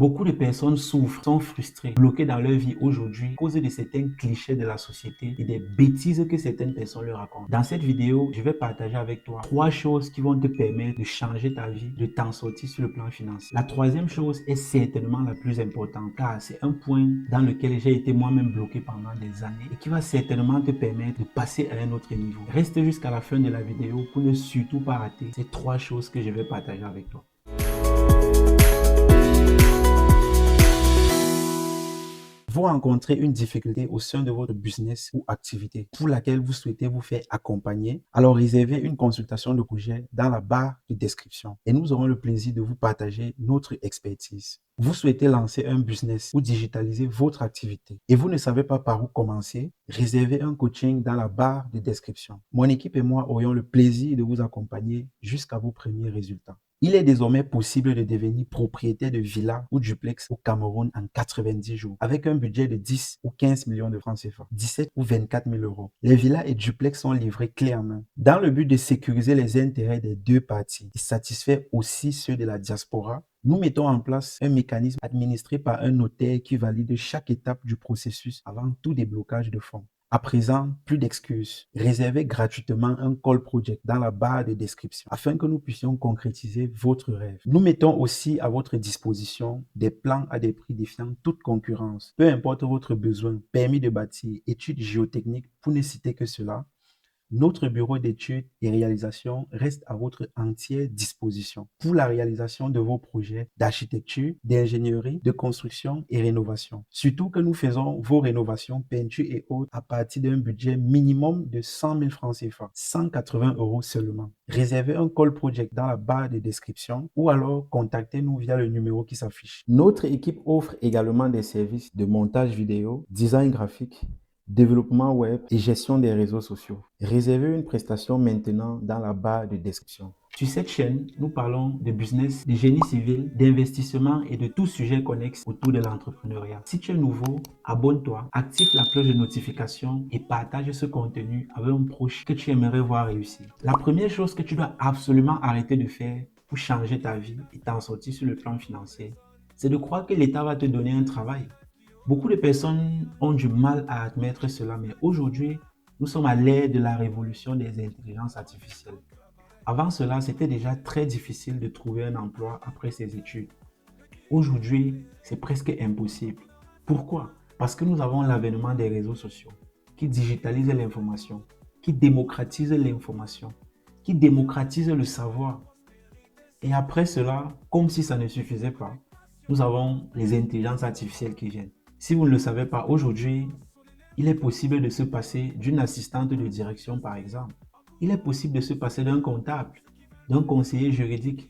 Beaucoup de personnes souffrent, sont frustrées, bloquées dans leur vie aujourd'hui à cause de certains clichés de la société et des bêtises que certaines personnes leur racontent. Dans cette vidéo, je vais partager avec toi 3 choses qui vont te permettre de changer ta vie, de t'en sortir sur le plan financier. La troisième chose est certainement la plus importante car c'est un point dans lequel j'ai été moi-même bloqué pendant des années et qui va certainement te permettre de passer à un autre niveau. Reste jusqu'à la fin de la vidéo pour ne surtout pas rater ces 3 choses que je vais partager avec toi. Vous rencontrez une difficulté au sein de votre business ou activité pour laquelle vous souhaitez vous faire accompagner, alors réservez une consultation de projet dans la barre de description et nous aurons le plaisir de vous partager notre expertise. Vous souhaitez lancer un business ou digitaliser votre activité et vous ne savez pas par où commencer, réservez un coaching dans la barre de description. Mon équipe et moi aurions le plaisir de vous accompagner jusqu'à vos premiers résultats. Il est désormais possible de devenir propriétaire de villas ou duplex au Cameroun en 90 jours avec un budget de 10 ou 15 millions de francs CFA, 17 ou 24 000 euros. Les villas et duplex sont livrés clé en main dans le but de sécuriser les intérêts des deux parties et satisfaire aussi ceux de la diaspora. Nous mettons en place un mécanisme administré par un notaire qui valide chaque étape du processus avant tout déblocage de fonds. À présent, plus d'excuses. Réservez gratuitement un call project dans la barre de description afin que nous puissions concrétiser votre rêve. Nous mettons aussi à votre disposition des plans à des prix défiant toute concurrence. Peu importe votre besoin, permis de bâtir, études géotechniques, pour ne citer que cela, notre bureau d'études et réalisation reste à votre entière disposition pour la réalisation de vos projets d'architecture, d'ingénierie, de construction et rénovation. Surtout que nous faisons vos rénovations, peintures et autres à partir d'un budget minimum de 100 000 francs CFA, 180 euros seulement. Réservez un call project dans la barre de description ou alors contactez-nous via le numéro qui s'affiche. Notre équipe offre également des services de montage vidéo, design graphique, développement web et gestion des réseaux sociaux. Réservez une prestation maintenant dans la barre de description. Sur cette chaîne, nous parlons de business, de génie civil, d'investissement et de tout sujet connexe autour de l'entrepreneuriat. Si tu es nouveau, abonne-toi, active la cloche de notification et partage ce contenu avec un proche que tu aimerais voir réussir. La première chose que tu dois absolument arrêter de faire pour changer ta vie et t'en sortir sur le plan financier, c'est de croire que l'État va te donner un travail. Beaucoup de personnes ont du mal à admettre cela, mais aujourd'hui, nous sommes à l'ère de la révolution des intelligences artificielles. Avant cela, c'était déjà très difficile de trouver un emploi après ses études. Aujourd'hui, c'est presque impossible. Pourquoi? Parce que nous avons l'avènement des réseaux sociaux qui digitalisent l'information, qui démocratisent l'information, qui démocratisent le savoir. Et après cela, comme si ça ne suffisait pas, nous avons les intelligences artificielles qui viennent. Si vous ne le savez pas, aujourd'hui, il est possible de se passer d'une assistante de direction, par exemple. Il est possible de se passer d'un comptable, d'un conseiller juridique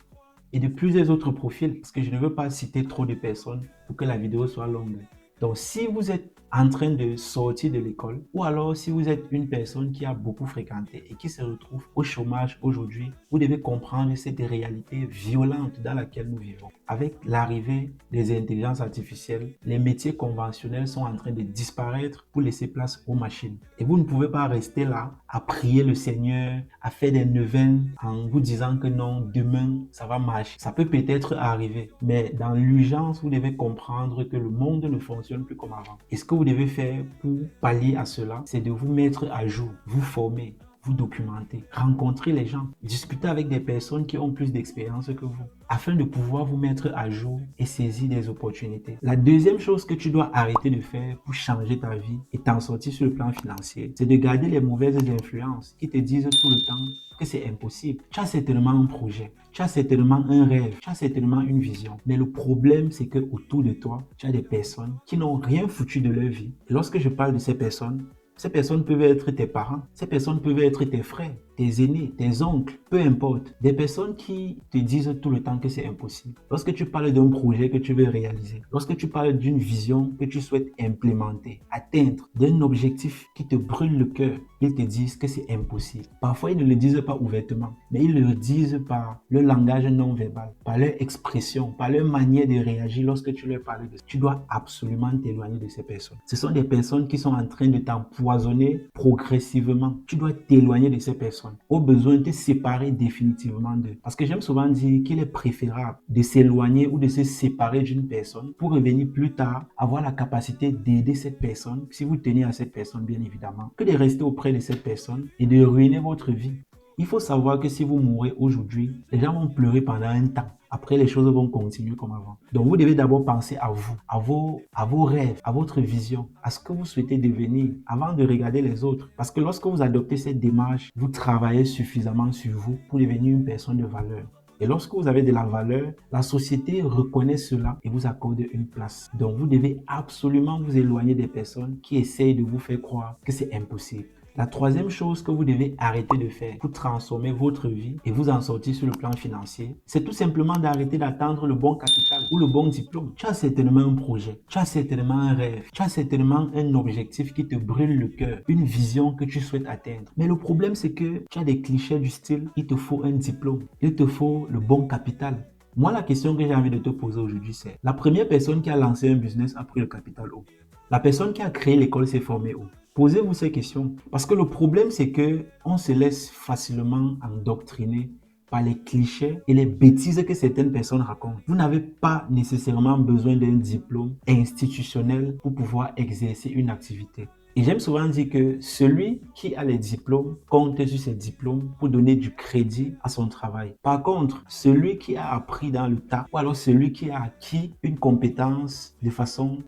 et de plusieurs autres profils, parce que je ne veux pas citer trop de personnes pour que la vidéo soit longue. Donc, si vous êtes en train de sortir de l'école, ou alors si vous êtes une personne qui a beaucoup fréquenté et qui se retrouve au chômage aujourd'hui, vous devez comprendre cette réalité violente dans laquelle nous vivons. Avec l'arrivée des intelligences artificielles, les métiers conventionnels sont en train de disparaître pour laisser place aux machines. Et vous ne pouvez pas rester là à prier le Seigneur, à faire des neuvaines en vous disant que non, demain, ça va marcher. Ça peut peut-être arriver, mais dans l'urgence, vous devez comprendre que le monde ne fonctionne plus comme avant. Et ce que vous devez faire pour pallier à cela, c'est de vous mettre à jour, vous former, vous documenter, rencontrer les gens, discuter avec des personnes qui ont plus d'expérience que vous, afin de pouvoir vous mettre à jour et saisir des opportunités. La deuxième chose que tu dois arrêter de faire pour changer ta vie et t'en sortir sur le plan financier, c'est de garder les mauvaises influences qui te disent tout le temps que c'est impossible. Tu as certainement un projet, tu as certainement un rêve, tu as certainement une vision. Mais le problème, c'est que autour de toi, tu as des personnes qui n'ont rien foutu de leur vie. Et lorsque je parle de ces personnes peuvent être tes parents, ces personnes peuvent être tes frères, tes aînés, tes oncles, peu importe. Des personnes qui te disent tout le temps que c'est impossible. Lorsque tu parles d'un projet que tu veux réaliser, lorsque tu parles d'une vision que tu souhaites implémenter, atteindre, d'un objectif qui te brûle le cœur, ils te disent que c'est impossible. Parfois, ils ne le disent pas ouvertement, mais ils le disent par le langage non verbal, par leur expression, par leur manière de réagir lorsque tu leur parles de ça. Tu dois absolument t'éloigner de ces personnes. Ce sont des personnes qui sont en train de t'empoisonner progressivement. Tu dois t'éloigner de ces personnes. personnes. Au besoin, te séparer définitivement d'eux. Parce que j'aime souvent dire qu'il est préférable de s'éloigner ou de se séparer d'une personne pour revenir plus tard, avoir la capacité d'aider cette personne, si vous tenez à cette personne bien évidemment, que de rester auprès de cette personne et de ruiner votre vie. Il faut savoir que si vous mourrez aujourd'hui, les gens vont pleurer pendant un temps. Après, les choses vont continuer comme avant. Donc, vous devez d'abord penser à vous, à vos rêves, à votre vision, à ce que vous souhaitez devenir avant de regarder les autres. Parce que lorsque vous adoptez cette démarche, vous travaillez suffisamment sur vous pour devenir une personne de valeur. Et lorsque vous avez de la valeur, la société reconnaît cela et vous accorde une place. Donc, vous devez absolument vous éloigner des personnes qui essayent de vous faire croire que c'est impossible. La troisième chose que vous devez arrêter de faire pour transformer votre vie et vous en sortir sur le plan financier, c'est tout simplement d'arrêter d'attendre le bon capital ou le bon diplôme. Tu as certainement un projet, tu as certainement un rêve, tu as certainement un objectif qui te brûle le cœur, une vision que tu souhaites atteindre. Mais le problème, c'est que tu as des clichés du style, il te faut un diplôme, il te faut le bon capital. Moi, la question que j'ai envie de te poser aujourd'hui, c'est la première personne qui a lancé un business a pris le capital où? La personne qui a créé l'école s'est formée où? Posez-vous ces questions. Parce que le problème, c'est que on se laisse facilement endoctriner par les clichés et les bêtises que certaines personnes racontent. Vous n'avez pas nécessairement besoin d'un diplôme institutionnel pour pouvoir exercer une activité. Et j'aime souvent dire que celui qui a les diplômes compte sur ses diplômes pour donner du crédit à son travail. Par contre, celui qui a appris dans le tas, ou alors celui qui a acquis une compétence de façon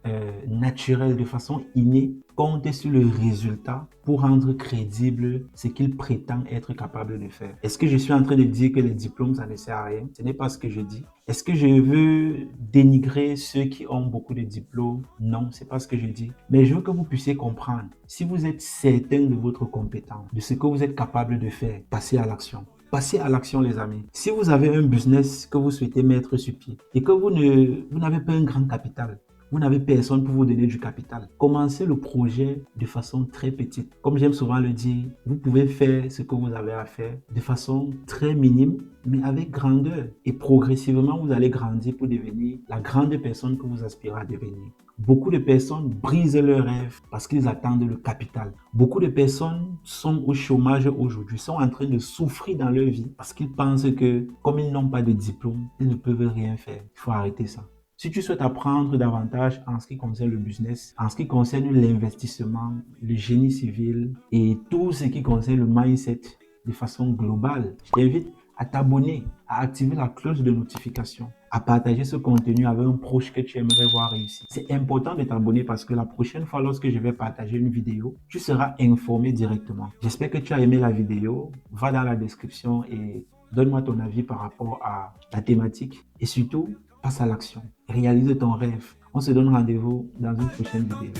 naturelle, de façon innée, compte sur le résultat pour rendre crédible ce qu'il prétend être capable de faire. Est-ce que je suis en train de dire que les diplômes, ça ne sert à rien? Ce n'est pas ce que je dis. Est-ce que je veux dénigrer ceux qui ont beaucoup de diplômes? Non, c'est pas ce que je dis. Mais je veux que vous puissiez comprendre. Si vous êtes certain de votre compétence, de ce que vous êtes capable de faire, passez à l'action. Passez à l'action, les amis. Si vous avez un business que vous souhaitez mettre sur pied et que vous n'avez pas un grand capital, vous n'avez personne pour vous donner du capital, commencez le projet de façon très petite. Comme j'aime souvent le dire, vous pouvez faire ce que vous avez à faire de façon très minime, mais avec grandeur. Et progressivement, vous allez grandir pour devenir la grande personne que vous aspirez à devenir. Beaucoup de personnes brisent leurs rêves parce qu'ils attendent le capital. Beaucoup de personnes sont au chômage aujourd'hui, sont en train de souffrir dans leur vie parce qu'ils pensent que comme ils n'ont pas de diplôme, ils ne peuvent rien faire. Il faut arrêter ça. Si tu souhaites apprendre davantage en ce qui concerne le business, en ce qui concerne l'investissement, le génie civil et tout ce qui concerne le mindset de façon globale, je t'invite à t'abonner, à activer la cloche de notification, à partager ce contenu avec un proche que tu aimerais voir réussir. C'est important de t'abonner parce que la prochaine fois lorsque je vais partager une vidéo, tu seras informé directement. J'espère que tu as aimé la vidéo. Va dans la description et donne-moi ton avis par rapport à la thématique et surtout, passe à l'action. Réalise ton rêve. On se donne rendez-vous dans une prochaine vidéo.